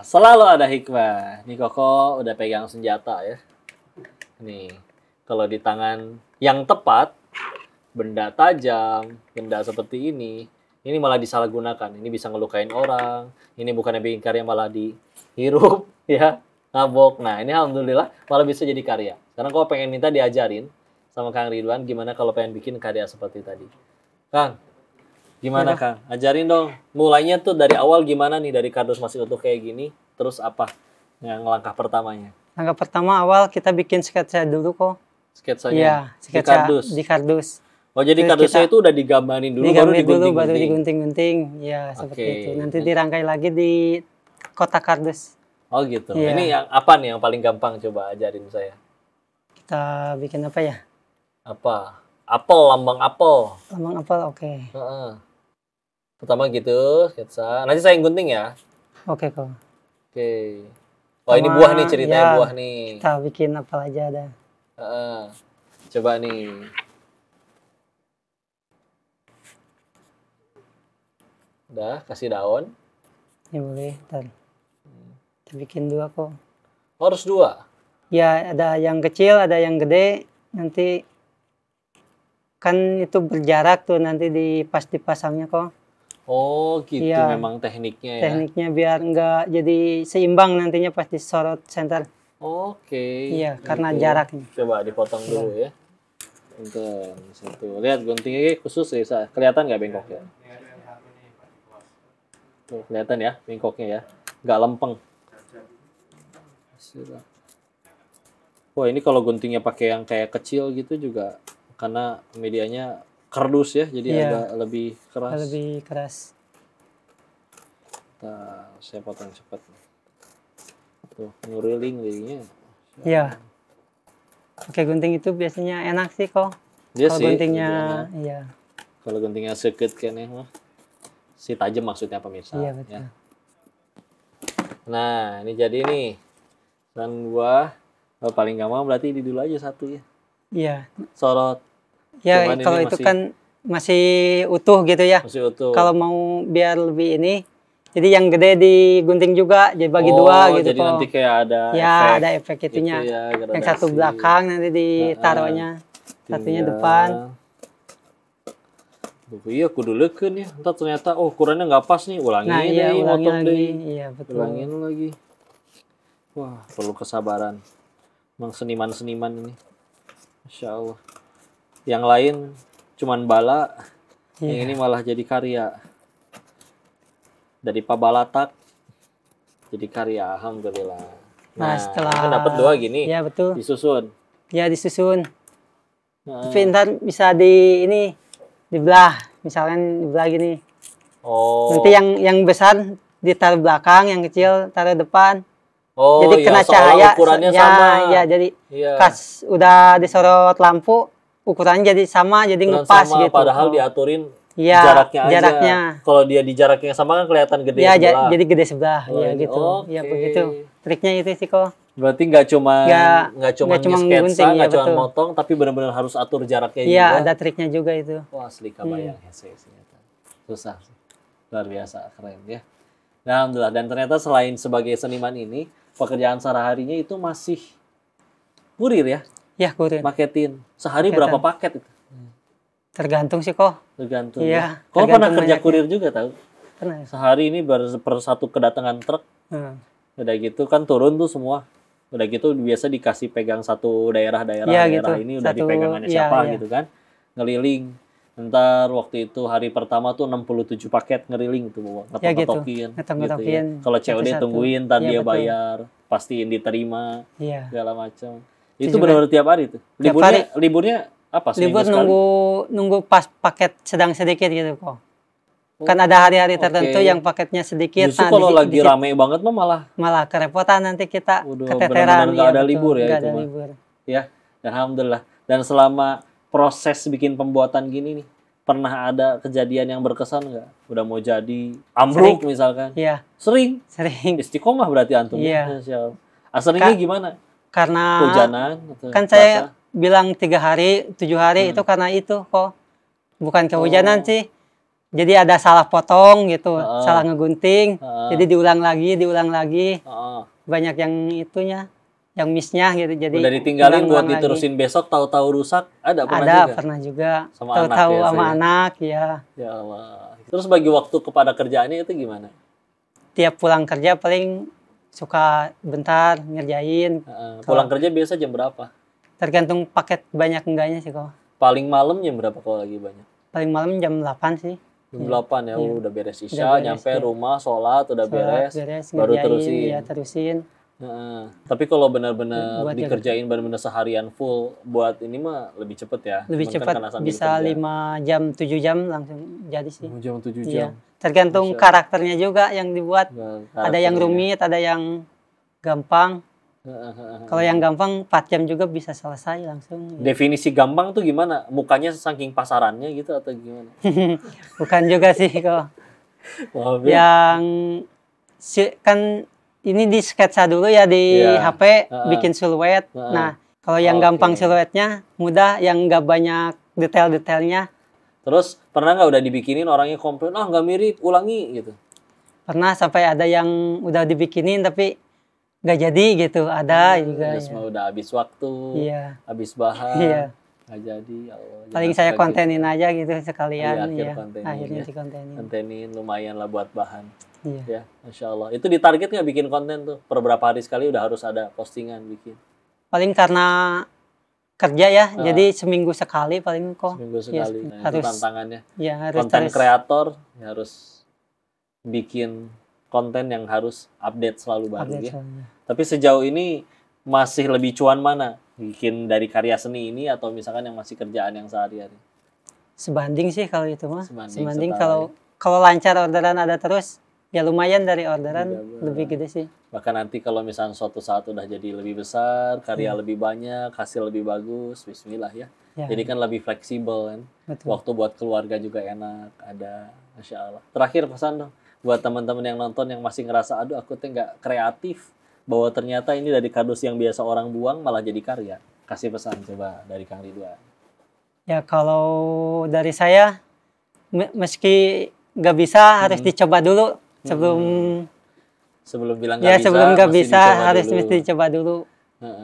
Selalu ada hikmah. Nih Koko udah pegang senjata ya. Nih, kalau di tangan yang tepat, benda tajam, benda seperti ini malah disalahgunakan. Ini bisa ngelukain orang. Ini bukannya bikin karya malah dihirup, ya, ngabok. Nah, ini alhamdulillah malah bisa jadi karya. Sekarang kau pengen minta diajarin sama Kang Ridwan gimana kalau pengen bikin karya seperti tadi. Kang, gimana Kang? Ajarin dong. Mulainya tuh dari awal gimana nih, dari kardus masih utuh kayak gini, terus apa yang langkah pertamanya? Langkah pertama awal kita bikin sketsa dulu kok. Sketsanya? Iya, sketsa di kardus. Oh, jadi Terus kardusnya itu udah digambarin dulu, baru digunting-gunting. Ya, seperti itu. Nanti dirangkai lagi di kotak kardus. Oh gitu. Iya. Ini yang apa nih yang paling gampang, coba ajarin saya. Kita bikin apa ya? Apa? Apel, lambang apel. Lambang apel, oke. Pertama gitu, sketsa. Nanti saya yang gunting ya. Oke kok. Oke. Oh, ini buah nih ceritanya, ya, buah nih. Kita bikin apel aja ada. Coba nih. Udah, kasih daun. Ya boleh, ntar. Kita bikin 2 kok. Harus 2? Ya, ada yang kecil, ada yang gede. Nanti kan itu berjarak tuh, nanti pas dipasangnya kok. Oh gitu, ya, memang tekniknya ya. Tekniknya biar nggak jadi seimbang nantinya pas disorot center. Oke. Iya, gitu. karena jaraknya. Coba dipotong dulu ya. Bentar, satu. Lihat guntingnya khusus ya, kelihatan nggak bengkoknya? Tuh, kelihatan ya bengkoknya ya, nggak lempeng. Wah, ini kalau guntingnya pakai yang kayak kecil gitu juga, karena medianya kardus ya, jadi agak lebih keras. Lebih keras. Nah, saya potong cepat. Tuh, nguriling jadinya. Iya. Pakai gunting itu biasanya enak sih kok. Iya kalau sih, guntingnya, iya. Kalau guntingnya seket kan ya, si tajam maksudnya pemirsa. Iya betul. Ya. Nah, ini jadi nih. Dan buah. Oh, paling gampang berarti ini dulu aja satu ya. Iya. Sorot. Ya, kalau itu kan masih utuh gitu ya. Masih utuh. Kalau mau biar lebih ini, jadi yang gede digunting juga, jadi bagi 2 gitu. Jadi nanti kayak ada efek. Ada efek itunya. Gitu ya, yang satu belakang nanti ditaruhnya, satunya depan. Iya, kudu leukeun ya. Entar ternyata ukurannya nggak pas nih, ulangin ulangin motong lagi. deh. Iya, betul. Ulangin lagi. Wah, perlu kesabaran. Emang seniman-seniman ini. Masya Allah. Yang lain cuman bala, yang ini malah jadi karya. Dari pabalatak jadi karya, alhamdulillah. Nah, setelah dapat 2 gini. Ya, betul. Disusun. Ya, disusun. Tapi ntar bisa dibelah, misalkan dibelah gini. Nanti yang besar ditaruh belakang, yang kecil taruh depan. Jadi kena cahaya, ukurannya sama. Ya, jadi pas udah disorot lampu, ukurannya jadi sama, jadi ngepas sama, gitu. Padahal diaturin jaraknya aja. Kalau dia di jaraknya sama kan kelihatan gede sebelah. Jadi gede sebelah, ya gitu. Ya begitu. Triknya itu sih kok. Berarti nggak cuma sketsa, nggak cuma motong, tapi benar-benar harus atur jaraknya juga. Iya, ada triknya juga itu. Wah, asli kabayang hese. Susah sih. Luar biasa, keren ya. Nah, alhamdulillah. Dan ternyata selain sebagai seniman ini, pekerjaan sehari-harinya itu masih kurir ya? Ya, kurir. Maketin. Sehari berapa paket itu? Tergantung sih kok. Tergantung. Iya. Kau pernah kerja kurir juga tahu? Pernah. Sehari ini per satu kedatangan truk. Udah gitu kan turun tuh semua. Udah gitu biasa dikasih pegang satu daerah-daerah gitu. Ini udah dipegangannya siapa gitu kan. Ngeliling. Ntar waktu itu hari pertama tuh 67 paket ngeriling tuh bawa. Ngetok-ngetokin. Gitu ya. Kalau COD tungguin, ntar dia bayar. Pastiin diterima. Segala macam. Itu benar-benar tiap hari tuh. Liburnya apa? Libur nunggu pas paket sedang sedikit gitu kok. Kan ada hari-hari tertentu yang paketnya sedikit. Justru kalau lagi rame banget mah malah kerepotan nanti kita Benar-benar keteteran. nggak ada libur ya itu mah. Libur. Ya, alhamdulillah. Dan selama proses bikin pembuatan gini nih, pernah ada kejadian yang berkesan nggak? Udah mau jadi ambruk misalkan? Iya. Sering. Istiqomah berarti antum. Iya. Seringnya gimana? Karena hujanan. Kan saya bilang 3 hari, 7 hari itu karena itu kok. Bukan kehujanan sih. jadi ada salah potong gitu, salah ngegunting, jadi diulang lagi. Banyak yang itunya, yang miss-nya gitu. Jadi udah ditinggalin buat diterusin besok, tahu-tahu rusak, pernah juga. Tahu-tahu sama anak ya. Ya Allah. Terus bagi waktu kepada kerjaannya itu gimana? Tiap pulang kerja paling suka bentar ngerjain. Pulang kerja biasa jam berapa? Tergantung paket banyak enggaknya sih kok. Paling malam jam berapa kalau lagi banyak? Paling malam jam 8 sih. Jam 8 ya, udah beres isya, nyampe rumah, sholat, udah beres baru terusin. Tapi kalau benar-benar dikerjain benar-benar seharian full buat ini mah lebih cepet ya. Lebih cepat, bisa 5 jam, 7 jam langsung jadi sih. 5 jam, 7 jam. Tergantung karakternya juga yang dibuat. Ada yang rumit, ada yang gampang. Kalau yang gampang 4 jam juga bisa selesai langsung. Definisi gampang tuh gimana? Mukanya saking pasarannya gitu atau gimana? Bukan juga sih kok. Yang kan ini di sketsa dulu ya di HP, bikin siluet. Nah, kalau yang gampang siluetnya mudah, yang nggak banyak detail-detailnya. Terus pernah nggak udah dibikinin orangnya komplain, nggak mirip, ulangi gitu? Pernah, sampai ada yang udah dibikinin tapi nggak jadi gitu, ada juga. Semua udah habis waktu, habis bahan, nggak jadi. Paling saya kontenin gitu aja gitu sekalian. Akhirnya kontenin lumayan lah buat bahan. Ya, Masya Allah. Itu ditarget nggak bikin konten tuh? Per berapa hari sekali udah harus ada postingan bikin? Paling karena kerja ya, jadi seminggu sekali paling kok. Seminggu sekali. Harus, itu tantangannya. Ya, harus konten kreator harus bikin konten yang harus update selalu baru ya. Tapi sejauh ini masih lebih cuan mana? Bikin dari karya seni ini atau misalkan yang masih kerjaan yang sehari-hari? Sebanding sih kalau itu mah. Sebanding kalau lancar orderan ada terus, ya lumayan dari orderan lebih gede sih. Bahkan nanti kalau misalnya suatu saat udah jadi lebih besar, karya lebih banyak, hasil lebih bagus, bismillah ya. Jadi kan lebih fleksibel kan. Betul. Waktu buat keluarga juga enak, ada, Masya Allah. Terakhir pesan dong buat teman-teman yang nonton yang masih ngerasa, aduh aku tuh nggak kreatif, bahwa ternyata ini dari kardus yang biasa orang buang malah jadi karya. Kasih pesan coba dari Kang Ridwan. Ya kalau dari saya, meski nggak bisa harus dicoba dulu sebelum bilang nggak bisa. Sebelum nggak bisa harus mesti dicoba dulu.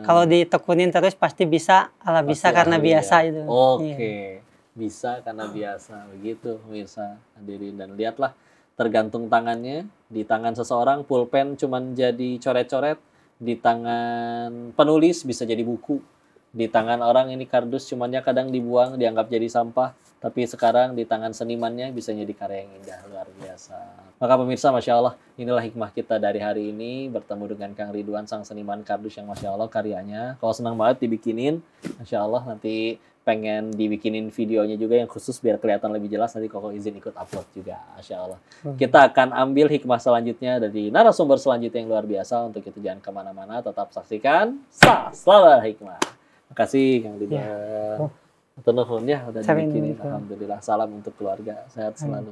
Kalau ditekunin terus pasti bisa, bisa karena biasa itu. Oke. Bisa karena biasa, begitu pemirsa hadirin, dan lihatlah. Tergantung tangannya, di tangan seseorang pulpen cuman jadi coret-coret, di tangan penulis bisa jadi buku, di tangan orang ini kardus cumannya kadang dibuang, dianggap jadi sampah, tapi sekarang di tangan senimannya bisa jadi karya yang indah, luar biasa. Maka pemirsa, Masya Allah, inilah hikmah kita dari hari ini, bertemu dengan Kang Ridwan, sang seniman kardus yang Masya Allah karyanya. Kalau senang banget dibikinin, Masya Allah, nanti pengen dibikinin videonya juga yang khusus biar kelihatan lebih jelas, nanti Koko izin ikut upload juga, Masya Allah. Kita akan ambil hikmah selanjutnya dari narasumber selanjutnya yang luar biasa. Untuk itu jangan kemana-mana, tetap saksikan Selalu Hikmah. Makasih Kang Ridwan. Nuhun ya udah dibikinin. Alhamdulillah. Salam untuk keluarga, sehat selalu.